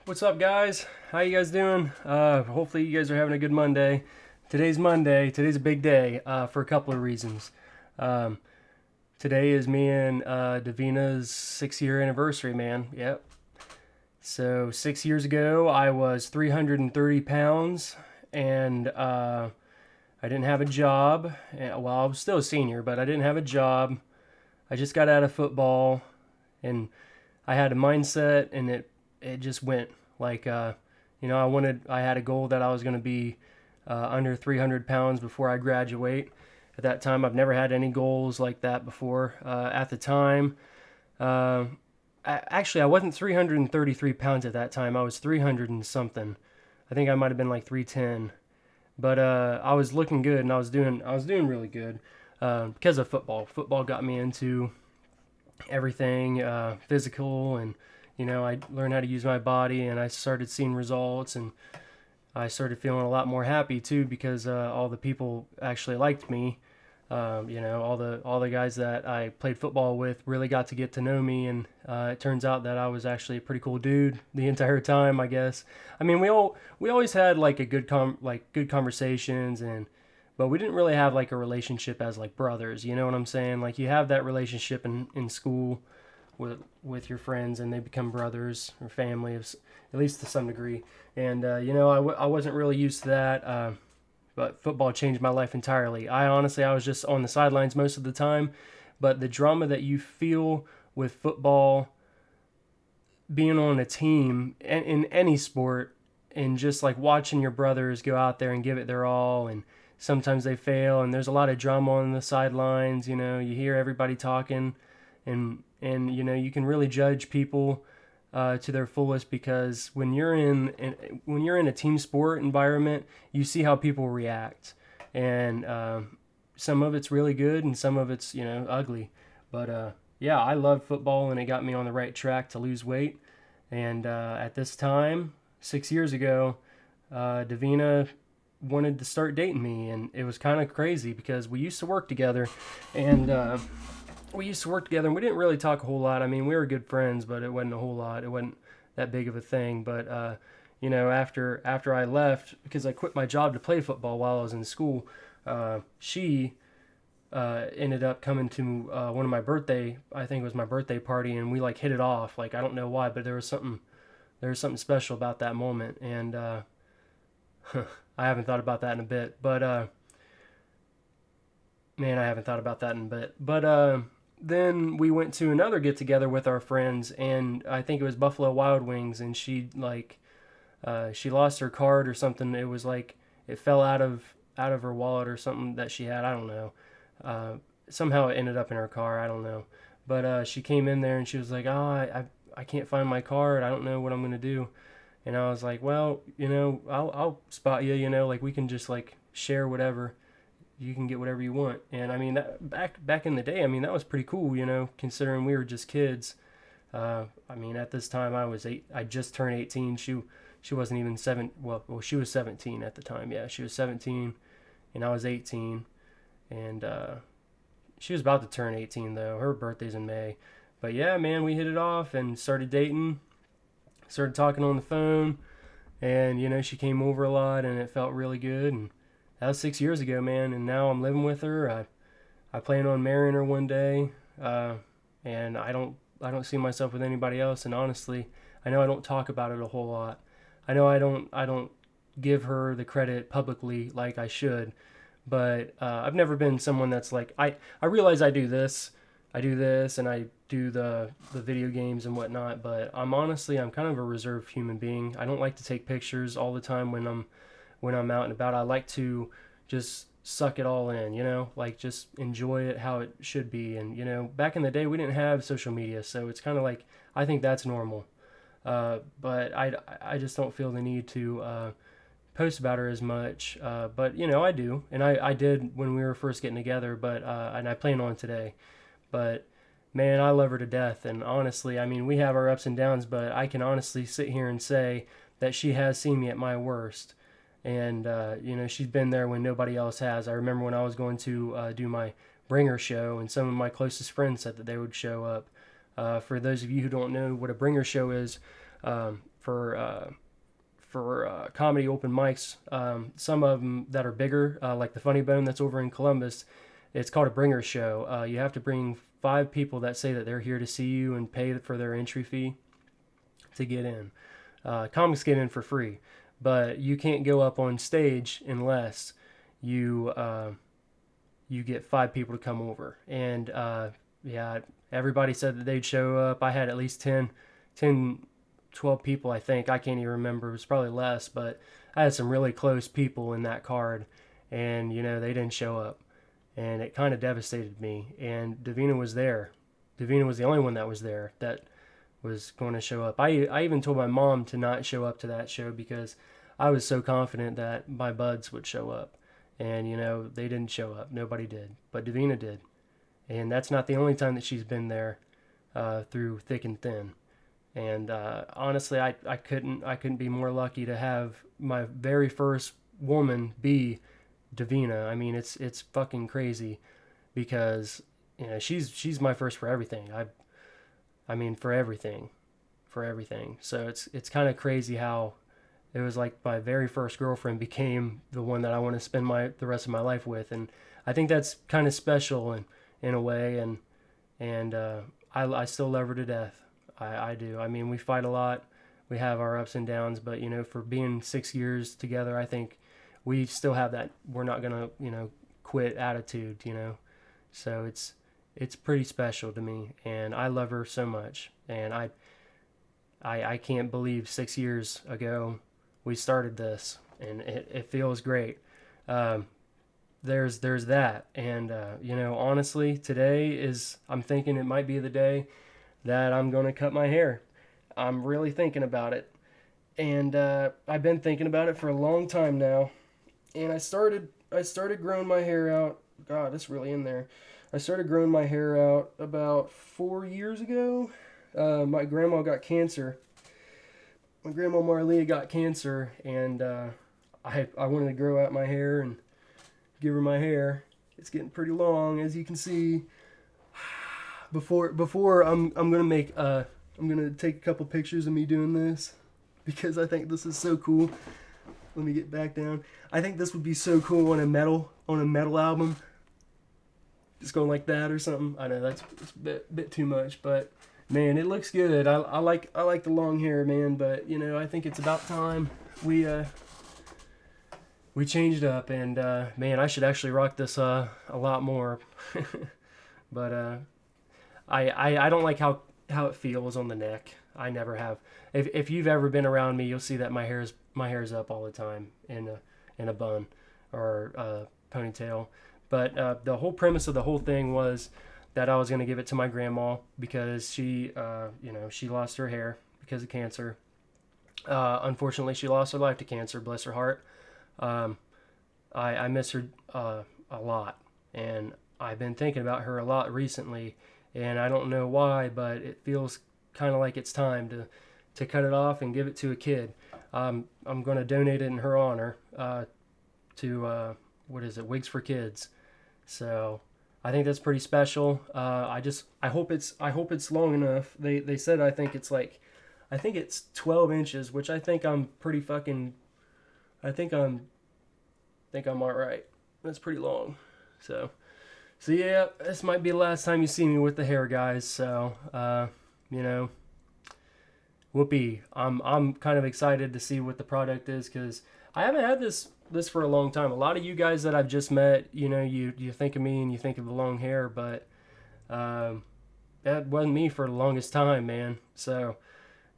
What's up, guys? How you guys doing? Hopefully you guys are having a good Monday. Today's Monday. Today's a big day for a couple of reasons. Um, Today is me and Davina's 6 year anniversary, man. Yep. So 6 years ago, I was 330 pounds, and I didn't have a job. Well, I was still a senior, but I didn't have a job. I just got out of football, and I had a mindset, and it just went like I had a goal that I was going to be under 300 pounds before I graduate. At that time, I've never had any goals like that before. At the time, uh, I wasn't 333 pounds at that time. I was 300 and something. I think I might have been like 310. But I was looking good, and I was doing really good because of football. Football got me into everything physical, and I learned how to use my body, and I started seeing results, and I started feeling a lot more happy too because all the people actually liked me. All the guys that I played football with really got to get to know me, and it turns out that I was actually a pretty cool dude the entire time, I guess. I mean, we always had like a good conversations, and but we didn't really have like a relationship as like brothers. You know what I'm saying? Like you have that relationship in school with your friends, and they become brothers or family, at least to some degree. And I wasn't really used to that. But football changed my life entirely. I was just on the sidelines most of the time, but the drama that you feel with football, being on a team in any sport, and just like watching your brothers go out there and give it their all, and sometimes they fail, and there's a lot of drama on the sidelines. You hear everybody talking, and you can really judge people to their fullest, because when you're in a team sport environment, you see how people react, and some of it's really good, and some of it's ugly. But yeah, I love football, and it got me on the right track to lose weight. And at this time, 6 years ago, Davina wanted to start dating me, and it was kind of crazy because we used to work together, and we didn't really talk a whole lot. I mean, we were good friends, but it wasn't a whole lot. It wasn't that big of a thing. But after I left, because I quit my job to play football while I was in school, she ended up coming to one of my birthday. I think it was my birthday party, and we like hit it off. Like I don't know why, but there was something special about that moment, and I haven't thought about that in a bit. But man, I haven't thought about that in a bit. But then we went to another get together with our friends, and I think it was Buffalo Wild Wings, and she lost her card or something. It was like it fell out of her wallet or something that she had. I don't know. Uh, Somehow it ended up in her car. I don't know. But she came in there and she was like, "Oh, I can't find my card. I don't know what I'm gonna do." And I was like, "Well, I'll spot you. Like we can just like share whatever. You can get whatever you want." And I mean, that back in the day, I mean, that was pretty cool. Considering we were just kids. I mean, at this time, I was eight. I just turned 18. She wasn't even seven. Well, she was 17 at the time. Yeah, she was 17, and I was 18, and she was about to turn 18 though. Her birthday's in May. But yeah, man, we hit it off and started dating. Started talking on the phone, and she came over a lot, and it felt really good. And that was 6 years ago, man. And now I'm living with her. I plan on marrying her one day, and I don't see myself with anybody else. And honestly, I know I don't talk about it a whole lot. I know I don't give her the credit publicly like I should, but I've never been someone that's like I realize I do this, and I do the video games and whatnot. But I'm kind of a reserved human being. I don't like to take pictures all the time when I'm out and about. I like to just suck it all in, like just enjoy it how it should be. And back in the day we didn't have social media, so it's kind of like I think that's normal. But I just don't feel the need to post about her as much. But I do, and I did when we were first getting together. But and I plan on today. But man, I love her to death. And honestly, I mean, we have our ups and downs, but I can honestly sit here and say that she has seen me at my worst. And she's been there when nobody else has. I remember when I was going to do my bringer show, and some of my closest friends said that they would show up. For those of you who don't know what a bringer show is, comedy open mics. Some of them that are bigger, like the Funny Bone that's over in Columbus, it's called a bringer show. You have to bring 5 people that say that they're here to see you and pay for their entry fee to get in. Comics get in for free, but you can't go up on stage unless you you get 5 people to come over. And yeah, everybody said that they'd show up. I had at least 12 people, I think. I can't even remember. It was probably less, but I had some really close people in that card, and they didn't show up, and it kind of devastated me. And Davina was there. Davina was the only one that was there that was going to show up. I even told my mom to not show up to that show because I was so confident that my buds would show up, and they didn't show up. Nobody did, but Davina did, and that's not the only time that she's been there through thick and thin. And honestly, I couldn't be more lucky to have my very first woman be Davina. I mean, it's fucking crazy because she's my first for everything. I mean for everything. So it's kind of crazy how it was like my very first girlfriend became the one that I want to spend the rest of my life with, and I think that's kind of special in a way, and I still love her to death. I do. I mean, we fight a lot. We have our ups and downs, but for being 6 years together, I think we still have that we're not gonna quit attitude. So it's pretty special to me, and I love her so much. And I can't believe 6 years ago we started this, and it feels great. There's that, and honestly, today I'm thinking it might be the day that I'm going to cut my hair. I'm really thinking about it. And I've been thinking about it for a long time now. And I started growing my hair out. God, it's really in there. I started growing my hair out about 4 years ago. My grandma got cancer. My grandma Marlia got cancer, and I wanted to grow out my hair and give her my hair. It's getting pretty long, as you can see. Before I'm gonna take a couple pictures of me doing this because I think this is so cool. Let me get back down. I think this would be so cool on a metal album. Just going like that or something. I know that's a bit too much, but man, it looks good. I like the long hair, man. But I think it's about time we changed up, and man, I should actually rock this a lot more. But I don't like how it feels on the neck. I never have. If you've ever been around me, you'll see that my hair's up all the time in a bun or a ponytail. But the whole premise of the whole thing was that I was going to give it to my grandma because she lost her hair because of cancer. Unfortunately, she lost her life to cancer. Bless her heart. I miss her a lot, and I've been thinking about her a lot recently. And I don't know why, but it feels kind of like it's time to cut it off and give it to a kid. I'm going to donate it in her honor to Wigs for Kids. So I think that's pretty special. I hope it's long enough. They said I think it's 12 inches, which I think I'm pretty fucking. I think I'm all right. That's pretty long. So yeah, this might be the last time you see me with the hair, guys. So, whoopee. I'm kind of excited to see what the product is because I haven't had this for a long time. A lot of you guys that I've just met, you think of me and you think of the long hair, but that wasn't me for the longest time, man. So,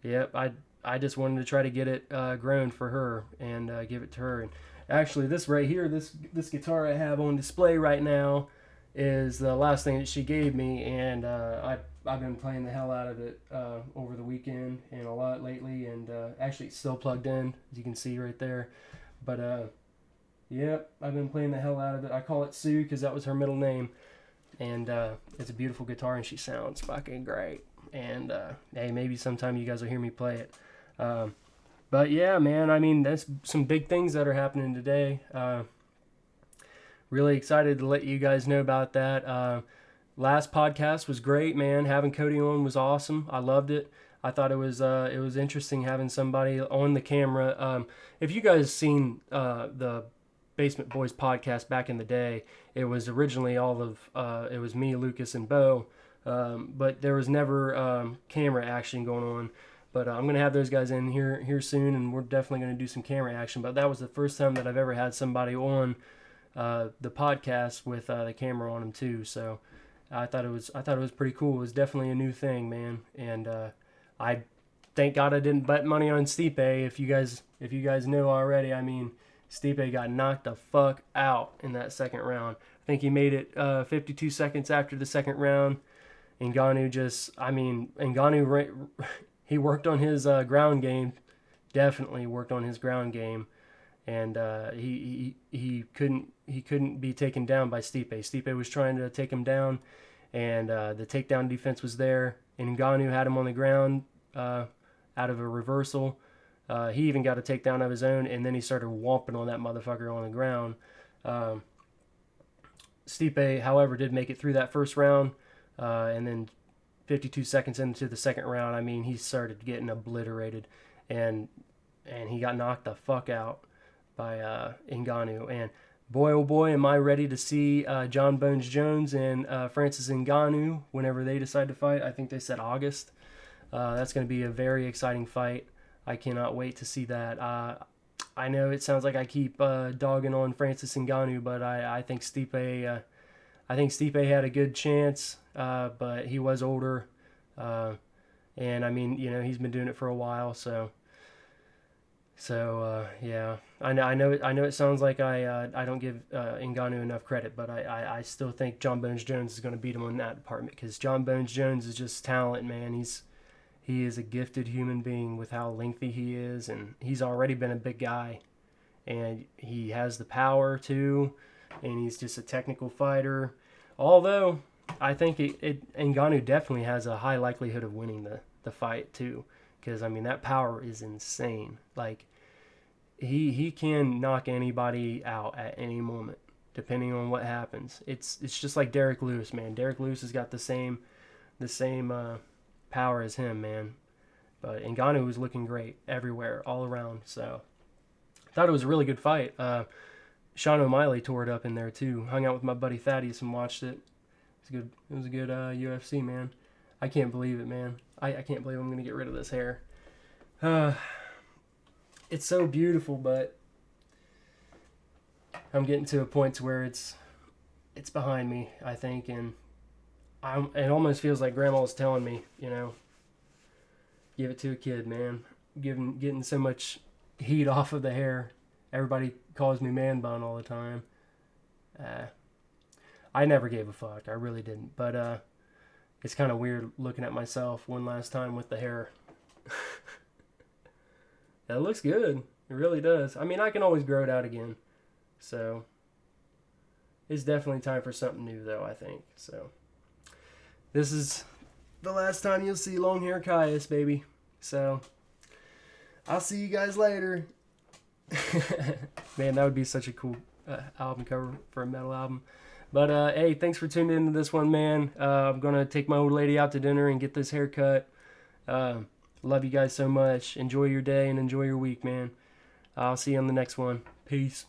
yep, I just wanted to try to get it grown for her and give it to her. And actually, this right here, this guitar I have on display right now, is the last thing that she gave me, and I've been playing the hell out of it over the weekend and a lot lately, and actually it's still plugged in, as you can see right there. But yep, I've been playing the hell out of it. I call it Sue because that was her middle name, and it's a beautiful guitar and she sounds fucking great. And hey, maybe sometime you guys will hear me play it. But yeah, man, I mean, that's some big things that are happening today. Really excited to let you guys know about that. Last podcast was great, man. Having Cody on was awesome. I loved it. I thought it was interesting having somebody on the camera. If you guys seen the Basement Boys podcast back in the day, it was originally all of it was me, Lucas, and Bo, but there was never camera action going on. But I'm gonna have those guys in here soon, and we're definitely gonna do some camera action. But that was the first time that I've ever had somebody on the podcast with the camera on them too. So I thought it was pretty cool. It was definitely a new thing, man. And I thank God I didn't bet money on Stipe. If you guys know already, I mean, Stipe got knocked the fuck out in that second round. I think he made it 52 seconds after the second round. Ngannou he worked on his ground game, definitely worked on his ground game, and he couldn't be taken down by Stipe. Stipe was trying to take him down, and the takedown defense was there. And Ngannou had him on the ground out of a reversal. He even got a takedown of his own, and then he started whomping on that motherfucker on the ground. Stipe, however, did make it through that first round, and then 52 seconds into the second round, I mean, he started getting obliterated, and he got knocked the fuck out by Ngannou. And boy, oh boy, am I ready to see John Bones Jones and Francis Ngannou whenever they decide to fight. I think they said August. That's going to be a very exciting fight. I cannot wait to see that. I know it sounds like I keep dogging on Francis Ngannou, but I think Stipe had a good chance, but he was older, and I mean, you know, he's been doing it for a while, so yeah. I know it sounds like I don't give Ngannou enough credit, but I still think John Bones Jones is going to beat him in that department, because John Bones Jones is just talent, man. He is a gifted human being with how lengthy he is, and he's already been a big guy, and he has the power too, and he's just a technical fighter. Although I think Ngannou definitely has a high likelihood of winning the fight too, because I mean, that power is insane. Like he can knock anybody out at any moment, depending on what happens. It's just like Derek Lewis, man. Derek Lewis has got the same power as him, man. But Ngannou was looking great everywhere, all around. So I thought it was a really good fight. Sean O'Malley tore it up in there too. Hung out with my buddy Thaddeus and watched it. It was a good UFC, man. I can't believe it, man. I can't believe I'm gonna get rid of this hair. It's so beautiful, but I'm getting to a point where it's behind me, I think, and it almost feels like Grandma was telling me, you know, give it to a kid, man. Getting so much heat off of the hair. Everybody calls me man bun all the time. I never gave a fuck. I really didn't. But it's kind of weird looking at myself one last time with the hair. It looks good. It really does. I mean, I can always grow it out again. So it's definitely time for something new, though, I think. So this is the last time you'll see long hair Caius, baby. So I'll see you guys later. Man, that would be such a cool album cover for a metal album. But hey, thanks for tuning into this one, man. I'm gonna take my old lady out to dinner and get this haircut. Love you guys so much. Enjoy your day and enjoy your week, man. I'll see you on the next one. Peace.